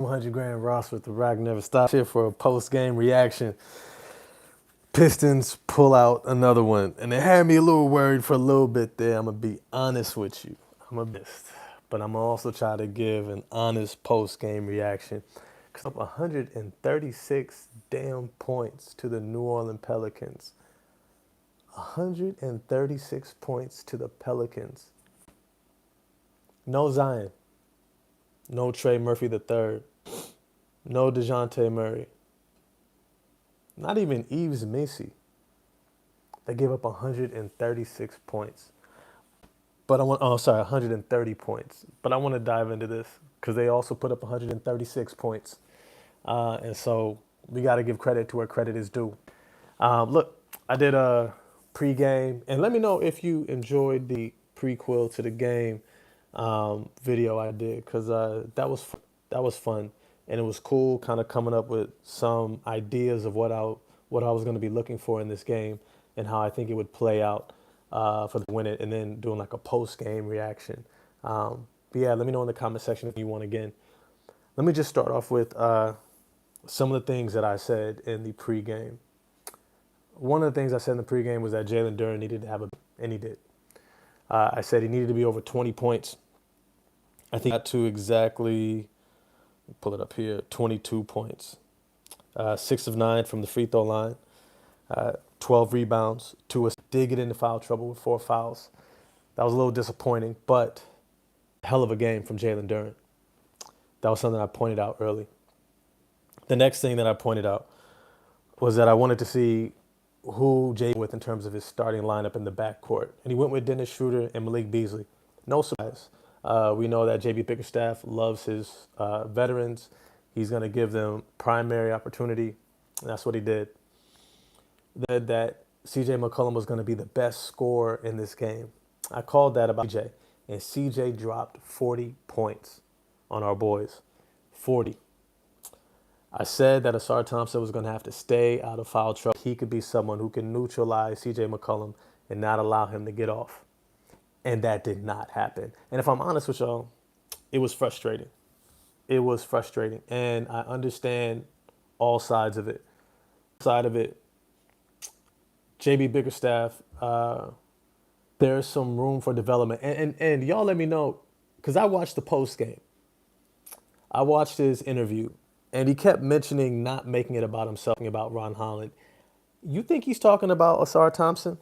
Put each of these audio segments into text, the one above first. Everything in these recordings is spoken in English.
100 grand Ross with the Rock Never Stop here for a post-game reaction. Pistons pull out another one, and it had me a little worried for a little bit there. I'm going to be honest with you. I'm a missed. But I'm going to also try to give an honest post-game reaction. Because up 136 damn points to the New Orleans Pelicans. 136 points to the Pelicans. No Zion. No Trey Murphy III. No DeJounte Murray. Not even Yves Messi. They gave up 136 points. But 130 points. But I want to dive into this because they also put up 136 points. And so we got to give credit to where credit is due. Look, I did a pregame, and let me know if you enjoyed the prequel to the game video I did, because that was fun, and it was cool, kind of coming up with some ideas of what I was going to be looking for in this game and how I think it would play out for the win it, and then doing like a post game reaction. But yeah, let me know in the comment section if you want again. Let me just start off with some of the things that I said in the pregame. One of the things I said in the pregame was that Jalen Duren needed to have and he did. I said he needed to be over 20 points. I think he got to exactly, pull it up here, 22 points. 6 of 9 from the free throw line, 12 rebounds, 2 assists. Did get into foul trouble with 4 fouls. That was a little disappointing, but hell of a game from Jalen Duren. That was something I pointed out early. The next thing that I pointed out was that I wanted to see who Jay with in terms of his starting lineup in the backcourt. And he went with Dennis Schroeder and Malik Beasley. No surprise. We know that J.B. Bickerstaff loves his veterans. He's going to give them primary opportunity. And that's what he did. That C.J. McCollum was going to be the best scorer in this game. I called that about C.J. And C.J. dropped 40 points on our boys. 40. I said that Asar Thompson was going to have to stay out of foul trouble. He could be someone who can neutralize C.J. McCollum and not allow him to get off. And that did not happen. And if I'm honest with y'all, it was frustrating. It was frustrating. And I understand all sides of it. Side of it, J.B. Bickerstaff, there's some room for development. And y'all let me know, because I watched the post game. I watched his interview. And he kept mentioning not making it about himself, about Ron Holland. You think he's talking about Asar Thompson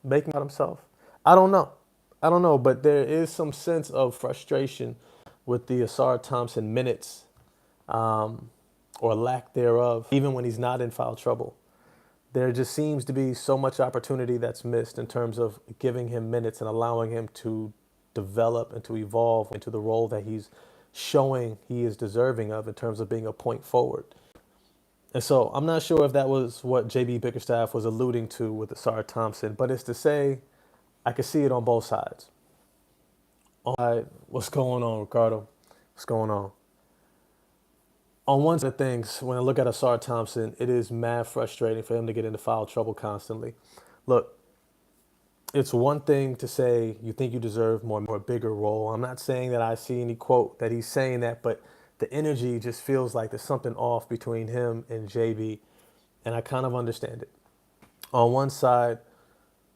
making it about himself? I don't know, but there is some sense of frustration with the Asar Thompson minutes or lack thereof, even when he's not in foul trouble. There just seems to be so much opportunity that's missed in terms of giving him minutes and allowing him to develop and to evolve into the role that he's showing he is deserving of in terms of being a point forward. And so I'm not sure if that was what J.B. Bickerstaff was alluding to with Asar Thompson, but it's to say I could see it on both sides. All right, what's going on, Ricardo? What's going on? On one side of things, when I look at Asar Thompson, it is mad frustrating for him to get into foul trouble constantly. Look, it's one thing to say you think you deserve more bigger role. I'm not saying that I see any quote that he's saying that, but the energy just feels like there's something off between him and JB, and I kind of understand it. On one side,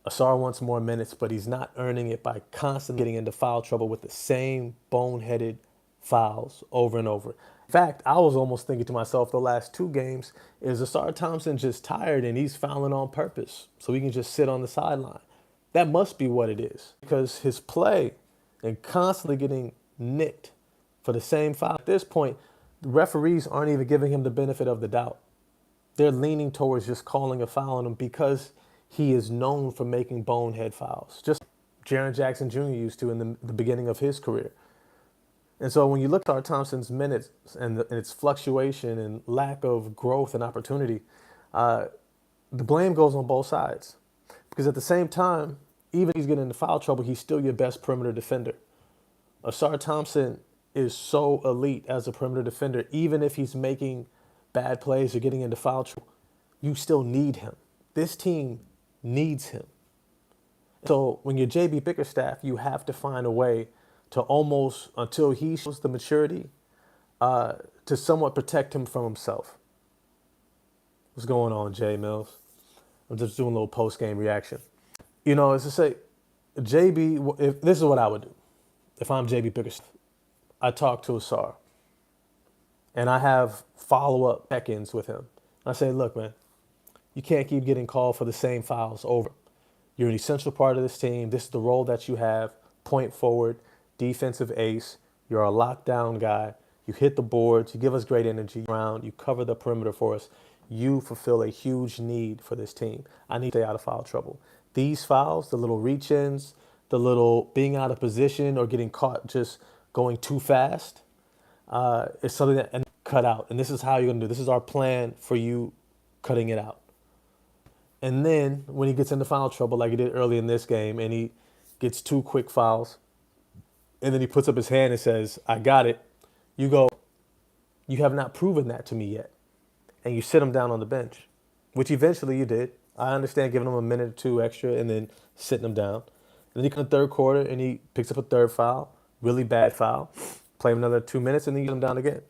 Asar wants more minutes, but he's not earning it by constantly getting into foul trouble with the same boneheaded fouls over and over. In fact, I was almost thinking to myself the last 2 games, is Asar Thompson just tired and he's fouling on purpose so he can just sit on the sideline? That must be what it is, because his play and constantly getting nicked for the same foul. At this point, the referees aren't even giving him the benefit of the doubt. They're leaning towards just calling a foul on him because he is known for making bonehead fouls, just Jaren Jackson Jr. used to in the beginning of his career. And so when you look at Thompson's minutes and its fluctuation and lack of growth and opportunity, the blame goes on both sides. Because at the same time, even if he's getting into foul trouble, he's still your best perimeter defender. Asar Thompson is so elite as a perimeter defender. Even if he's making bad plays or getting into foul trouble, you still need him. This team needs him. So when you're J.B. Bickerstaff, you have to find a way to almost, until he shows the maturity, to somewhat protect him from himself. What's going on, Jay Mills? I'm just doing a little post game reaction. You know, as to say, JB, if this is what I would do if I'm JB Bickerstaff. I talk to Asar and I have follow up check ins with him. I say, look, man, you can't keep getting called for the same fouls over. You're an essential part of this team. This is the role that you have. Point forward, defensive ace. You're a lockdown guy. You hit the boards. You give us great energy around. You cover the perimeter for us. You fulfill a huge need for this team. I need to stay out of foul trouble. These fouls, the little reach-ins, the little being out of position or getting caught just going too fast, is something that and cut out. And this is how you're going to do. This is our plan for you cutting it out. And then when he gets into foul trouble, like he did early in this game, and he gets 2 quick fouls, and then he puts up his hand and says, I got it. You go, you have not proven that to me yet. And you sit him down on the bench, which eventually you did. I understand giving him a minute or 2 extra and then sitting him down. And then he comes in the third quarter and he picks up a 3rd foul, really bad foul. Play him another 2 minutes and then you get him down again.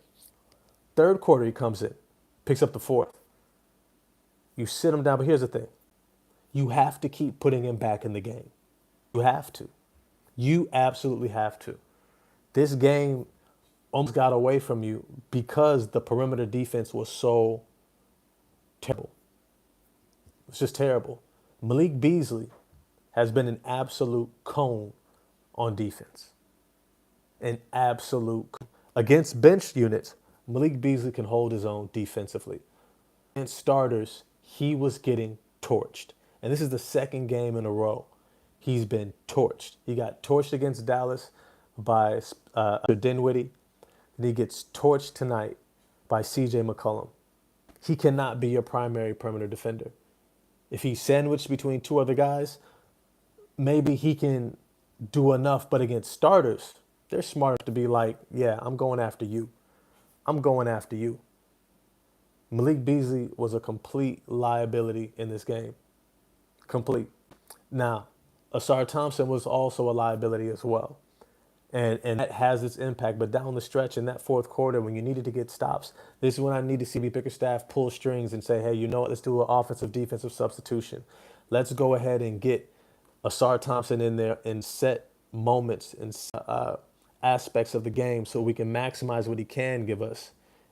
3rd quarter he comes in, picks up the 4th. You sit him down, but here's the thing. You have to keep putting him back in the game. You have to. You absolutely have to. This game almost got away from you because the perimeter defense was so terrible. It's just terrible. Malik Beasley has been an absolute cone on defense. An absolute cone. Against bench units, Malik Beasley can hold his own defensively. Against starters, he was getting torched. And this is the 2nd game in a row he's been torched. He got torched against Dallas by Dinwiddie, and he gets torched tonight by C.J. McCollum. He cannot be your primary perimeter defender. If he's sandwiched between 2 other guys, maybe he can do enough, but against starters, they're smart enough to be like, yeah, I'm going after you. I'm going after you. Malik Beasley was a complete liability in this game. Complete. Now, Asar Thompson was also a liability as well. And that has its impact. But down the stretch in that 4th quarter, when you needed to get stops, this is when I need to see Bickerstaff pull strings and say, hey, you know what? Let's do an offensive-defensive substitution. Let's go ahead and get Asar Thompson in there in set moments and aspects of the game so we can maximize what he can give us.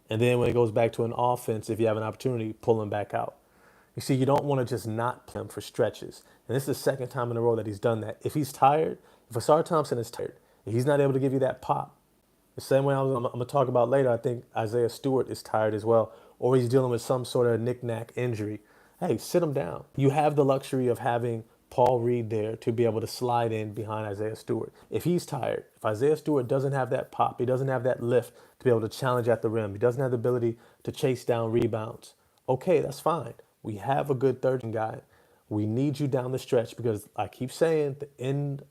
And then when it goes back to an offense, if you have an opportunity, pull him back out. You see, you don't want to just not play him for stretches. And this is the 2nd time in a row that he's done that. If he's tired, if Asar Thompson is tired, if he's not able to give you that pop, the same way I'm going to talk about later, I think Isaiah Stewart is tired as well, or he's dealing with some sort of knick-knack injury. Hey, sit him down. You have the luxury of having Paul Reed there to be able to slide in behind Isaiah Stewart. If he's tired, if Isaiah Stewart doesn't have that pop, he doesn't have that lift to be able to challenge at the rim, he doesn't have the ability to chase down rebounds, okay, that's fine. We have a good 13 guy. We need you down the stretch because I keep saying the end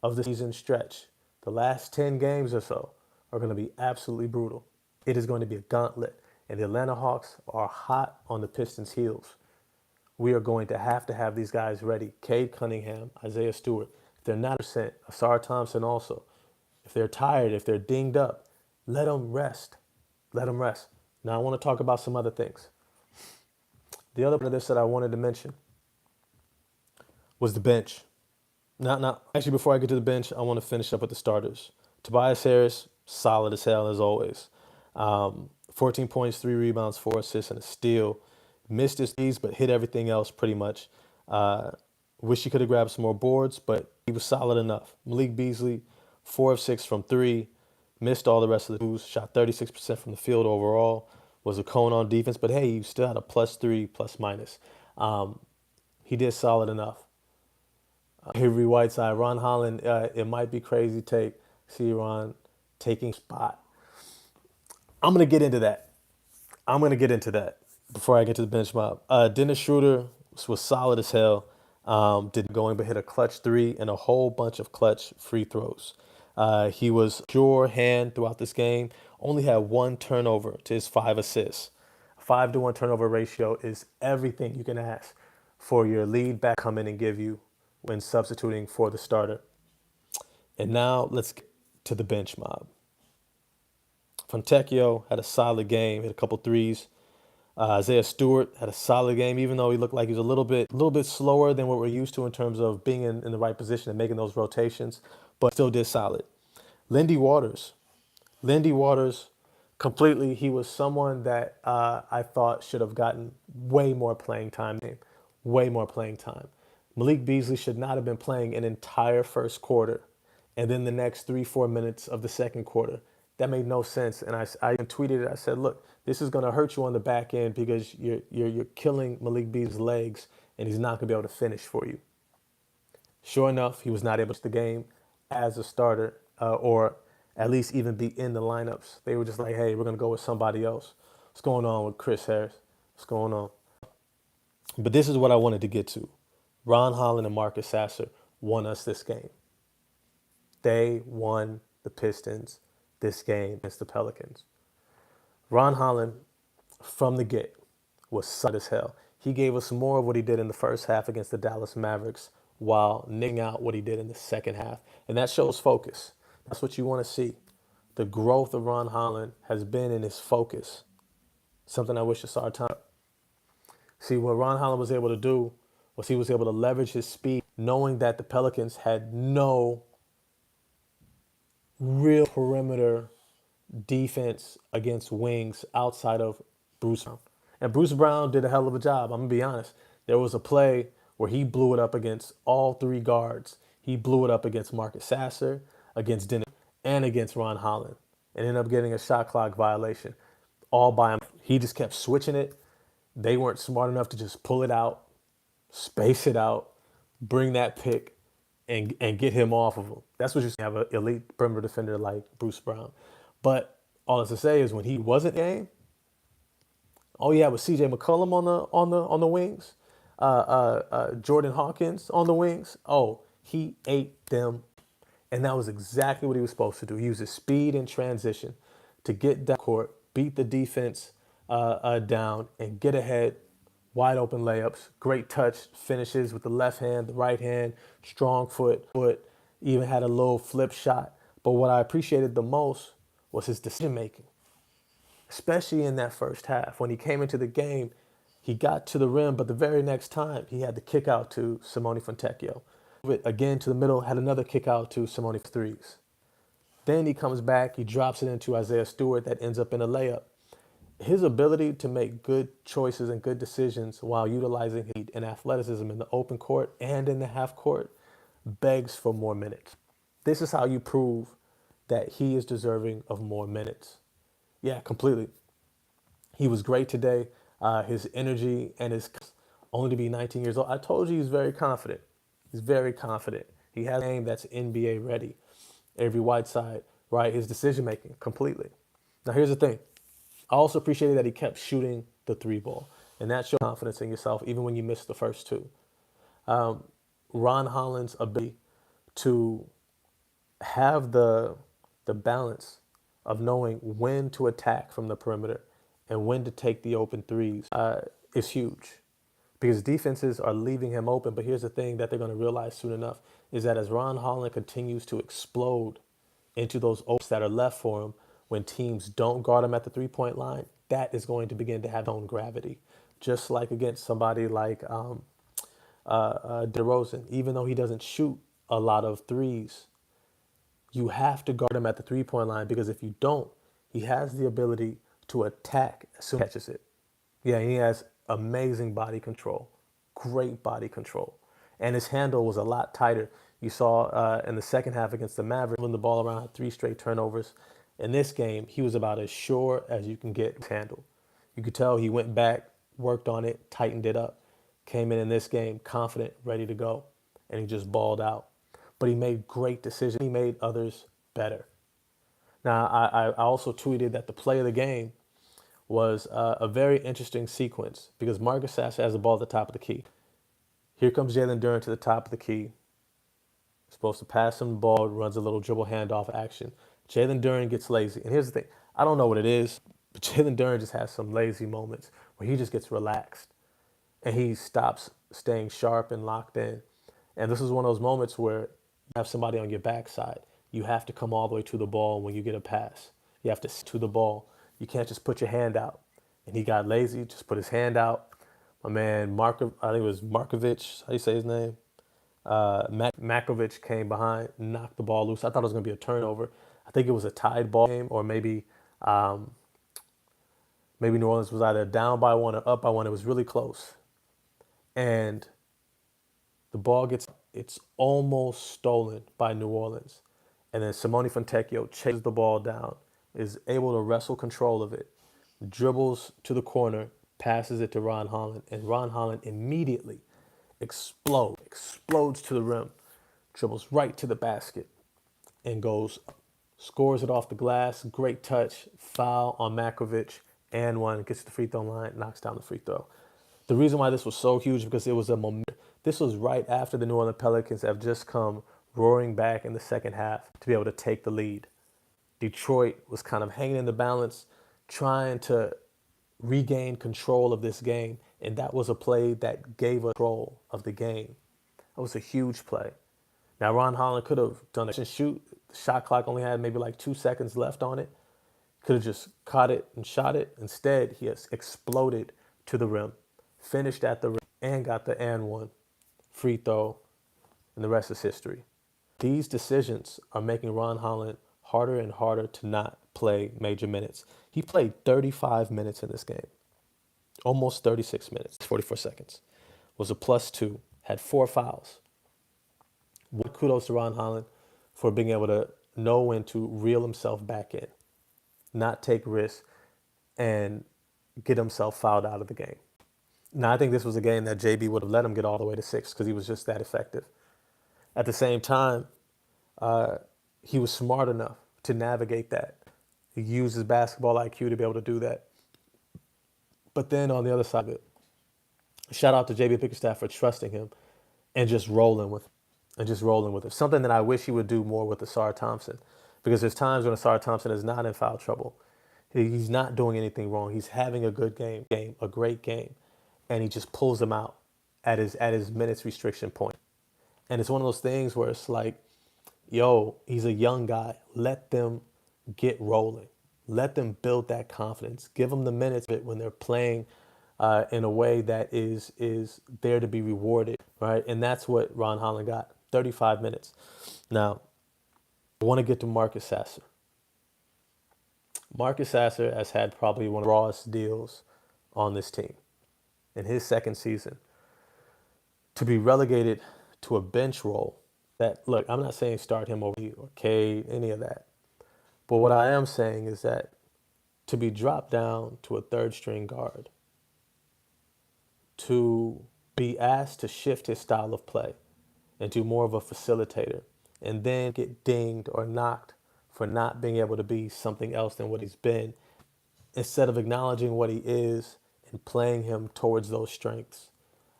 of the season stretch, the last 10 games or so are going to be absolutely brutal. It is going to be a gauntlet. And the Atlanta Hawks are hot on the Pistons' heels. We are going to have these guys ready. Cade Cunningham, Isaiah Stewart. If they're not %, Asar Thompson also. If they're tired, if they're dinged up, let them rest. Let them rest. Now I want to talk about some other things. The other part of this that I wanted to mention was the bench. Now, actually, before I get to the bench, I want to finish up with the starters. Tobias Harris, solid as hell as always. 14 points, 3 rebounds, 4 assists, and a steal. Missed his threes, but hit everything else pretty much. Wish he could have grabbed some more boards, but he was solid enough. Malik Beasley, 4 of 6 from 3. Missed all the rest of the twos. Shot 36% from the field overall. Was a cone on defense, but hey, you still had a +3, plus minus. He did solid enough. Avery Whiteside, Ron Holland, it might be crazy take. See Ron taking spot. I'm going to get into that before I get to the bench mob. Dennis Schroeder was solid as hell. Didn't go in but hit a clutch 3 and a whole bunch of clutch free throws. He was sure hand throughout this game. Only had 1 turnover to his 5 assists. 5-to-1 turnover ratio is everything you can ask for your lead back come in and give you when substituting for the starter. And now let's get to the bench mob. Fontecchio had a solid game, hit a couple threes. Isaiah Stewart had a solid game, even though he looked like he was a little bit slower than what we're used to in terms of being in the right position and making those rotations, but still did solid. Lindy Waters, Lindy Waters, completely. He was someone that I thought should have gotten way more playing time. Way more playing time. Malik Beasley should not have been playing an entire first quarter, and then the next 3-4 minutes of the second quarter. That made no sense. And I even tweeted it. I said, "Look, this is going to hurt you on the back end because you're killing Malik Beasley's legs, and he's not going to be able to finish for you." Sure enough, he was not able to the game as a starter, or at least even be in the lineups. They were just like, "Hey, we're gonna go with somebody else." What's going on with Chris Harris? What's going on? But this is what I wanted to get to. Ron Holland and Marcus Sasser won us this game. They won the Pistons this game against the Pelicans. Ron Holland, from the get, was solid as hell. He gave us more of what he did in the first half against the Dallas Mavericks while nicking out what he did in the second half. And that shows focus. That's what you want to see. The growth of Ron Holland has been in his focus. Something I wish I saw time. See, what Ron Holland was able to do was he was able to leverage his speed, knowing that the Pelicans had no real perimeter defense against wings outside of Bruce Brown. And Bruce Brown did a hell of a job. I'm going to be honest. There was a play where he blew it up against all three guards. He blew it up against Marcus Sasser, against Dennis, and against Ron Holland, and ended up getting a shot clock violation all by him. He just kept switching it. They weren't smart enough to just pull it out, space it out, bring that pick, and get him off of him. That's what you have an elite perimeter defender like Bruce Brown. But all that's to say is when he wasn't in the game, all you had was C.J. McCollum on the wings, Jordan Hawkins on the wings. Oh, he ate them, and that was exactly what he was supposed to do. He used his speed and transition to get down court, beat the defense down, and get ahead. Wide open layups, great touch finishes with the left hand, the right hand, strong foot, even had a little flip shot. But what I appreciated the most was his decision making, especially in that first half. When he came into the game, he got to the rim, but the very next time he had the kick out to Simone Fontecchio. Again to the middle, had another kick out to Simone threes. Then he comes back, he drops it into Isaiah Stewart that ends up in a layup. His ability to make good choices and good decisions while utilizing his and athleticism in the open court and in the half court begs for more minutes. This is how you prove that he is deserving of more minutes. Yeah, completely. He was great today. His energy and his only to be 19 years old. I told you he's very confident. He's very confident. He has a game that's NBA ready. Avery Whiteside, right? His decision making completely. Now here's the thing. I also appreciated that he kept shooting the three ball, and that shows confidence in yourself even when you miss the first two. Ron Holland's ability to have the balance of knowing when to attack from the perimeter and when to take the open threes is huge because defenses are leaving him open. But here's the thing that they're going to realize soon enough is that as Ron Holland continues to explode into those opens that are left for him when teams don't guard him at the three-point line, that is going to begin to have its own gravity. Just like against somebody like DeRozan, even though he doesn't shoot a lot of threes, you have to guard him at the three-point line because if you don't, he has the ability to attack as soon as he catches it. Yeah, he has amazing body control, great body control. And his handle was a lot tighter. You saw in the second half against the Mavericks, when the ball around, had 3 straight turnovers. In this game, he was about as sure as you can get his handle. You could tell he went back, worked on it, tightened it up, came in this game confident, ready to go, and he just balled out. But he made great decisions. He made others better. Now, I also tweeted that the play of the game was a very interesting sequence because Marcus Sasser has the ball at the top of the key. Here comes Jalen Duren to the top of the key. Supposed to pass him the ball, runs a little dribble handoff action. Jalen Duren gets lazy. And here's the thing. I don't know what it is, but Jalen Duren just has some lazy moments where he just gets relaxed and he stops staying sharp and locked in. And this is one of those moments where you have somebody on your backside. You have to come all the way to the ball when you get a pass You have to the ball. You can't just put your hand out. And he got lazy, just put his hand out. My man, I think it was Markovic, how do you say his name? Makovic came behind, knocked the ball loose. I thought it was going to be a turnover. I think it was a tied ball game, or maybe New Orleans was either down by one or up by one. It was really close. And the ball it's almost stolen by New Orleans. And then Simone Fontecchio chases the ball down, is able to wrestle control of it, dribbles to the corner, passes it to Ron Holland, and Ron Holland immediately explodes to the rim, dribbles right to the basket, and scores it off the glass. Great touch, foul on Makovic, and one, gets to the free throw line, knocks down the free throw. The reason why this was so huge because it was a moment. This was right after the New Orleans Pelicans have just come roaring back in the second half to be able to take the lead. Detroit was kind of hanging in the balance, trying to regain control of this game, and that was a play that gave us control of the game. That was a huge play. Now, Ron Holland could have done it and shoot. The shot clock only had maybe like 2 seconds left on it. Could have just caught it and shot it. Instead, he has exploded to the rim, finished at the rim, and got the and one free throw, and the rest is history. These decisions are making Ron Holland harder and harder to not play major minutes. He played 35 minutes in this game, almost 36 minutes, 44 seconds, was a +2, had 4 fouls. Kudos to Ron Holland for being able to know when to reel himself back in, not take risks, and get himself fouled out of the game. Now, I think this was a game that JB would have let him get all the way to 6 because he was just that effective. At the same time, he was smart enough to navigate that. He used his basketball IQ to be able to do that. But then on the other side of it, shout out to JB Bickerstaff for trusting him and just rolling with it. Something that I wish he would do more with Asar Thompson, because there's times when Asar Thompson is not in foul trouble. He's not doing anything wrong. He's having a good game, a great game, and he just pulls him out at his minutes restriction point. And it's one of those things where it's like, yo, he's a young guy. Let them get rolling. Let them build that confidence. Give them the minutes when they're playing in a way that is there to be rewarded, right? And that's what Ron Holland got, 35 minutes. Now, I want to get to Marcus Sasser. Marcus Sasser has had probably one of the rawest deals on this team in his second season. To be relegated to a bench role that, look, I'm not saying start him over you or Cade, any of that. But what I am saying is that to be dropped down to a third string guard, to be asked to shift his style of play into more of a facilitator, and then get dinged or knocked for not being able to be something else than what he's been, instead of acknowledging what he is and playing him towards those strengths.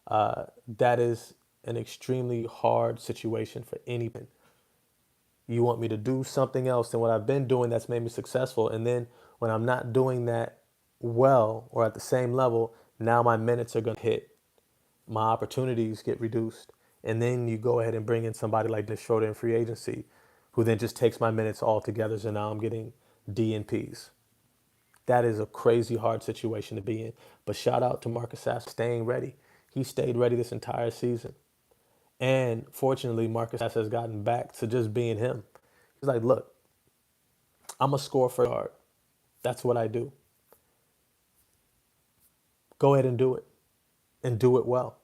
That is an extremely hard situation for anyone. You want me to do something else than what I've been doing that's made me successful, and then when I'm not doing that well or at the same level, now my minutes are going to hit. My opportunities get reduced. And then you go ahead and bring in somebody like Dennis Schroeder in free agency, who then just takes my minutes altogether, so now I'm getting D and Ps. That is a crazy hard situation to be in. But shout out to Marcus Sasser staying ready. He stayed ready this entire season. And fortunately, Marcus Sasser has gotten back to just being him. He's like, look, I'm a scorer for guard. That's what I do. Go ahead and do it. And do it well.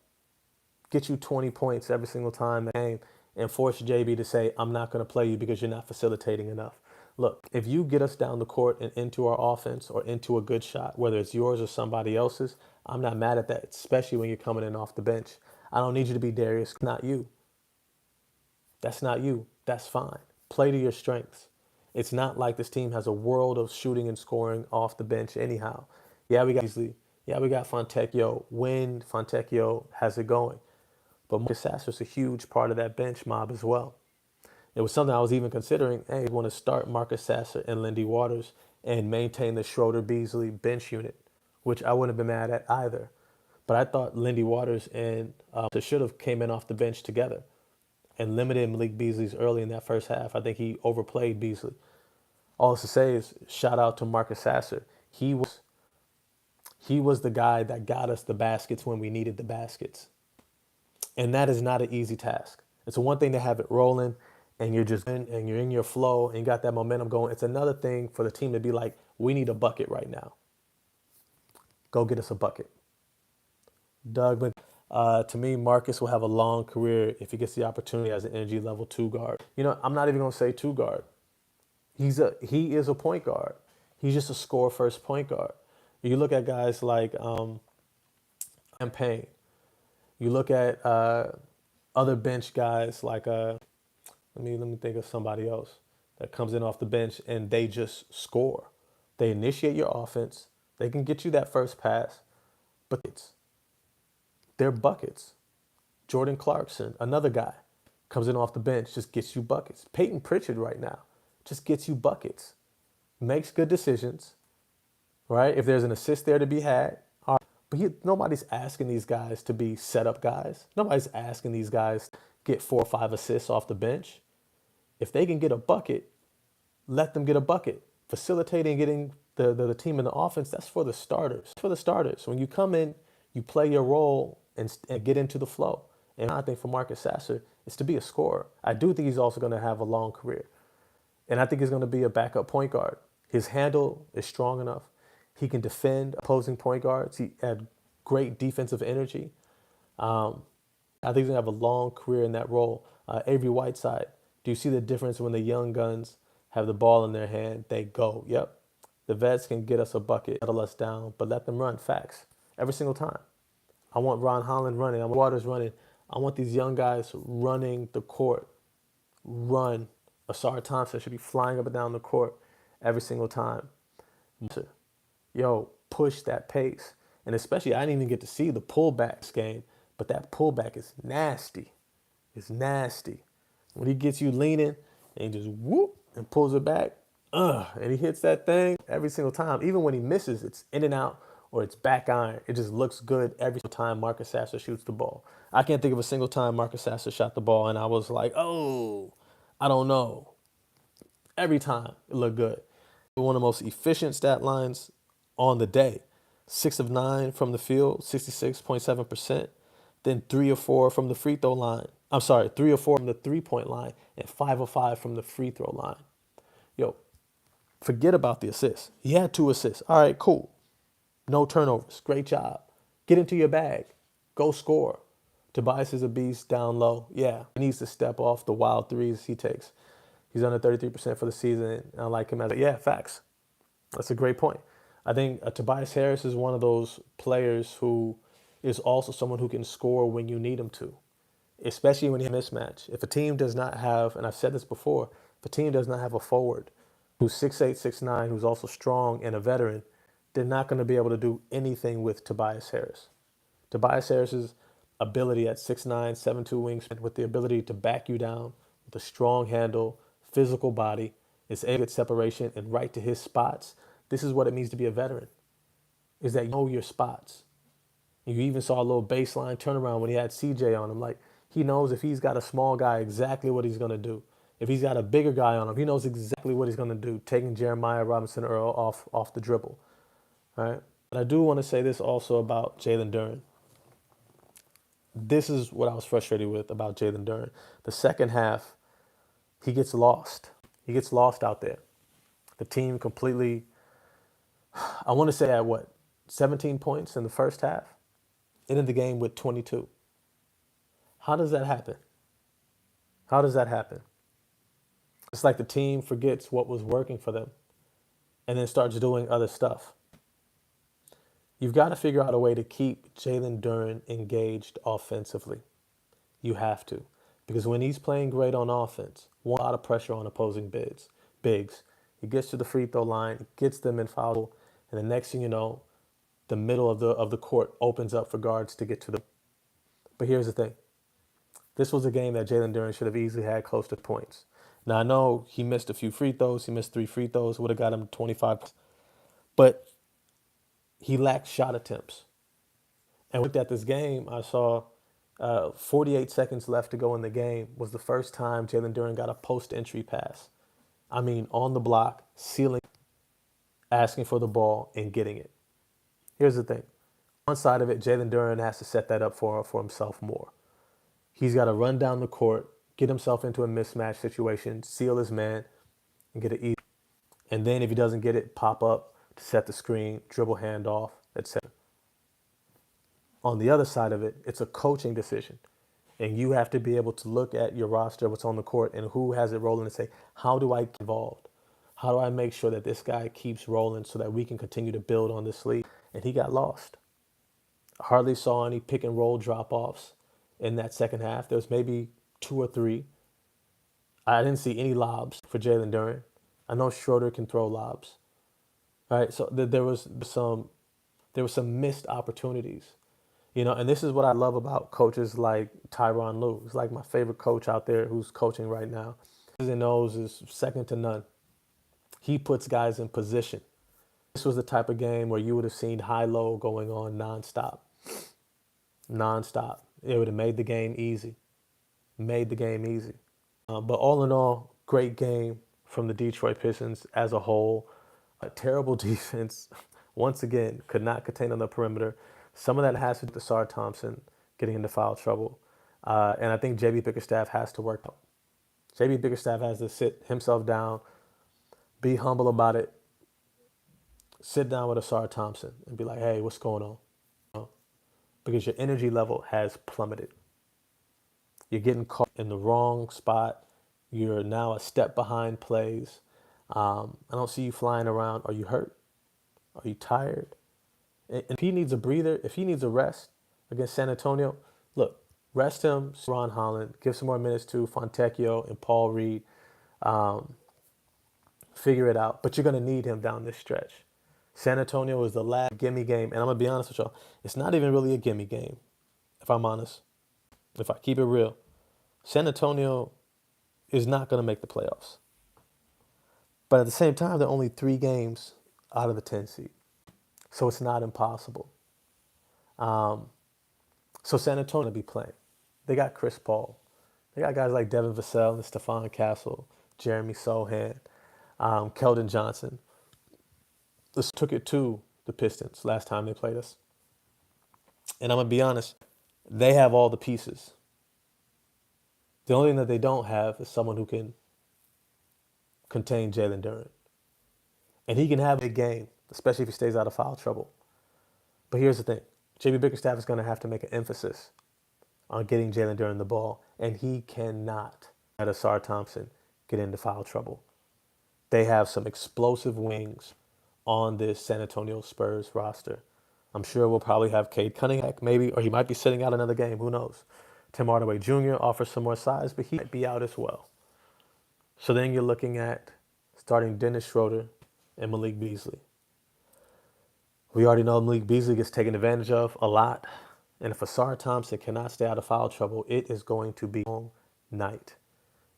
Get you 20 points every single time that game and force JB to say, I'm not going to play you because you're not facilitating enough. Look, if you get us down the court and into our offense or into a good shot, whether it's yours or somebody else's, I'm not mad at that, especially when you're coming in off the bench. I don't need you to be Darius, not you. That's not you. That's fine. Play to your strengths. It's not like this team has a world of shooting and scoring off the bench anyhow. Yeah, we got Beasley. Yeah, we got Fontecchio. When Fontecchio has it going. But Marcus Sasser's a huge part of that bench mob as well. It was something I was even considering. Hey, you want to start Marcus Sasser and Lindy Waters and maintain the Schroeder-Beasley bench unit, which I wouldn't have been mad at either. But I thought Lindy Waters and should have came in off the bench together and limited Malik Beasley's early in that first half. I think he overplayed Beasley. All to say is shout out to Marcus Sasser. He was the guy that got us the baskets when we needed the baskets. And that is not an easy task. It's one thing to have it rolling and you're in your flow and you got that momentum going. It's another thing for the team to be like, we need a bucket right now. Go get us a bucket. Doug, to me, Marcus will have a long career if he gets the opportunity as an energy level 2 guard. I'm not even gonna say 2 guard. He is a point guard. He's just a score first point guard. You look at guys like Campaign. You look at other bench guys like let me think of somebody else that comes in off the bench and they just score. They initiate your offense. They can get you that first pass, but they're buckets. Jordan Clarkson, another guy, comes in off the bench, just gets you buckets. Peyton Pritchard right now just gets you buckets. Makes good decisions, right? If there's an assist there to be had. All right. But nobody's asking these guys to be setup guys. Nobody's asking these guys to get 4 or 5 assists off the bench. If they can get a bucket, let them get a bucket. Facilitating getting the team in the offense, that's for the starters. For the starters. When you come in, you play your role and get into the flow. And I think for Marcus Sasser, is to be a scorer. I do think he's also going to have a long career. And I think he's going to be a backup point guard. His handle is strong enough. He can defend opposing point guards. He had great defensive energy. I think he's going to have a long career in that role. Avery Whiteside, do you see the difference when the young guns have the ball in their hand? They go, yep. The vets can get us a bucket, settle us down, but let them run. Facts. Every single time. I want Ron Holland running. I want Waters running. I want these young guys running the court. Run. Asar Thompson should be flying up and down the court every single time. Yo, push that pace. And especially, I didn't even get to see the pullbacks game, but that pullback is nasty. It's nasty. When he gets you leaning and he just whoop and pulls it back, and he hits that thing every single time. Even when he misses, it's in and out or it's back iron. It just looks good every single time Marcus Sasser shoots the ball. I can't think of a single time Marcus Sasser shot the ball and I was like, oh, I don't know. Every time it looked good. One of the most efficient stat lines on the day. 6 of 9 from the field, 66.7%. Then 3 of 4 from the free throw line. 3 or 4 from the 3-point line and 5 of 5 from the free throw line. Yo, forget about the assists. He had 2 assists. All right, cool. No turnovers. Great job. Get into your bag. Go score. Tobias is a beast down low. Yeah, he needs to step off the wild threes he takes. He's under 33% for the season. I like him yeah, facts. That's a great point. I think Tobias Harris is one of those players who is also someone who can score when you need him to, especially when you have a mismatch. If a team does not have, and I've said this before, if a team does not have a forward who's 6'8", 6'9", who's also strong and a veteran, they're not going to be able to do anything with Tobias Harris. Tobias Harris's ability at 6'9", 7'2" wingspan with the ability to back you down with a strong handle, physical body, is able to get separation and right to his spots. This is what it means to be a veteran, is that you know your spots. You even saw a little baseline turnaround when he had CJ on him. Like, he knows if he's got a small guy, exactly what he's going to do. If he's got a bigger guy on him, he knows exactly what he's going to do, taking Jeremiah Robinson-Earl off the dribble. All right? But I do want to say this also about Jalen Duren. This is what I was frustrated with about Jalen Duren. The second half, he gets lost. He gets lost out there. The team completely, I want to say at 17 points in the first half? Ended the game with 22. How does that happen? How does that happen? It's like the team forgets what was working for them and then starts doing other stuff. You've got to figure out a way to keep Jalen Duren engaged offensively. You have to. Because when he's playing great on offense, a lot of pressure on opposing bigs. He gets to the free throw line, gets them in foul, and the next thing you know, the middle of the court opens up for guards to get to the. But here's the thing. This was a game that Jalen Duren should have easily had close to points. Now, I know he missed a few free throws. He missed 3 free throws. Would have got him 25. But he lacked shot attempts. And looked at this game, I saw 48 seconds left to go in the game was the first time Jalen Duren got a post-entry pass. I mean, on the block, sealing, asking for the ball, and getting it. Here's the thing. One side of it, Jalen Duren has to set that up for himself more. He's got to run down the court, get himself into a mismatch situation, seal his man, and get it easy. And then if he doesn't get it, pop up to set the screen, dribble handoff, etc. On the other side of it, it's a coaching decision. And you have to be able to look at your roster, what's on the court, and who has it rolling and say, how do I get involved? How do I make sure that this guy keeps rolling so that we can continue to build on this lead? And he got lost. I hardly saw any pick and roll drop offs in that second half. There was maybe 2 or 3. I didn't see any lobs for Jalen Duren. I know Schroeder can throw lobs. All right, so there were some missed opportunities. And this is what I love about coaches like Tyronn Lue. He's like my favorite coach out there who's coaching right now. He knows is second to none. He puts guys in position. This was the type of game where you would have seen high-low going on nonstop. Nonstop. It would have made the game easy. Made the game easy. But all in all, great game from the Detroit Pistons as a whole. A terrible defense. Once again, could not contain on the perimeter. Some of that has to do with Sasser Thompson getting into foul trouble. And I think J.B. Bickerstaff has to work out. J.B. Bickerstaff has to sit himself down, be humble about it, sit down with Sasser Thompson and be like, hey, what's going on? Because your energy level has plummeted. You're getting caught in the wrong spot. You're now a step behind plays. I don't see you flying around. Are you hurt? Are you tired? And if he needs a breather, if he needs a rest against San Antonio, look, rest him, Ron Holland, give some more minutes to Fontecchio and Paul Reed. Figure it out. But you're going to need him down this stretch. San Antonio is the last gimme game. And I'm going to be honest with y'all, it's not even really a gimme game, if I'm honest. If I keep it real, San Antonio is not going to make the playoffs. But at the same time, they're only 3 games out of the 10 seed. So it's not impossible. So San Antonio will be playing. They got Chris Paul. They got guys like Devin Vassell and Stephon Castle, Jeremy Sohan, Keldon Johnson. This took it to the Pistons last time they played us. And I'm going to be honest, they have all the pieces. The only thing that they don't have is someone who can contain Jalen Duren. And he can have a big game, especially if he stays out of foul trouble. But here's the thing. J.B. Bickerstaff is going to have to make an emphasis on getting Jalen Duren the ball, and he cannot let Sasser Thompson get into foul trouble. They have some explosive wings on this San Antonio Spurs roster. I'm sure we'll probably have Cade Cunningham, maybe, or he might be sitting out another game. Who knows? Tim Hardaway Jr. offers some more size, but he might be out as well. So then you're looking at starting Dennis Schroeder and Malik Beasley. We already know Malik Beasley gets taken advantage of a lot. And if Sasser Thompson cannot stay out of foul trouble, it is going to be a long night.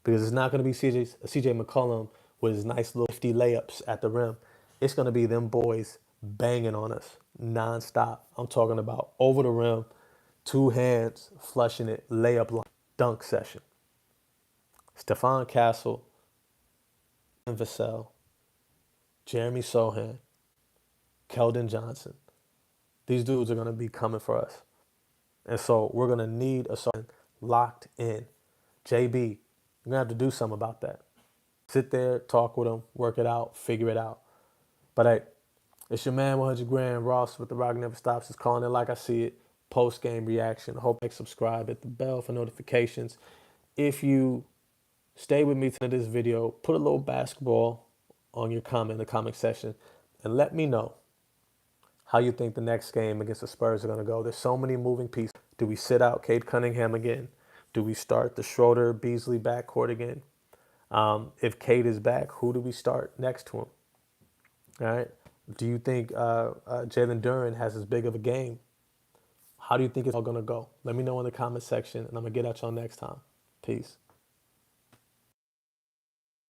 Because it's not going to be CJ McCollum with his nice little 50 layups at the rim. It's going to be them boys banging on us nonstop. I'm talking about over the rim, 2 hands, flushing it, layup line, dunk session. Stephon Castle, and Vassell, Jeremy Sohan, Keldon Johnson. These dudes are going to be coming for us. And so we're going to need a Sasser locked in. JB, you're going to have to do something about that. Sit there, talk with him, work it out, figure it out. But hey, it's your man 100 Grand Ross with The Rock Never Stops. Is calling it like I see it. Post-game reaction. I hope you subscribe, hit the bell for notifications. If you stay with me to this video, put a little basketball on your comment in the comment section and let me know how you think the next game against the Spurs are going to go. There's so many moving pieces. Do we sit out Cade Cunningham again? Do we start the Schroeder-Beasley backcourt again? If Cade is back, who do we start next to him? All right. Do you think Jalen Duren has as big of a game? How do you think it's all going to go? Let me know in the comment section, and I'm going to get at y'all next time. Peace.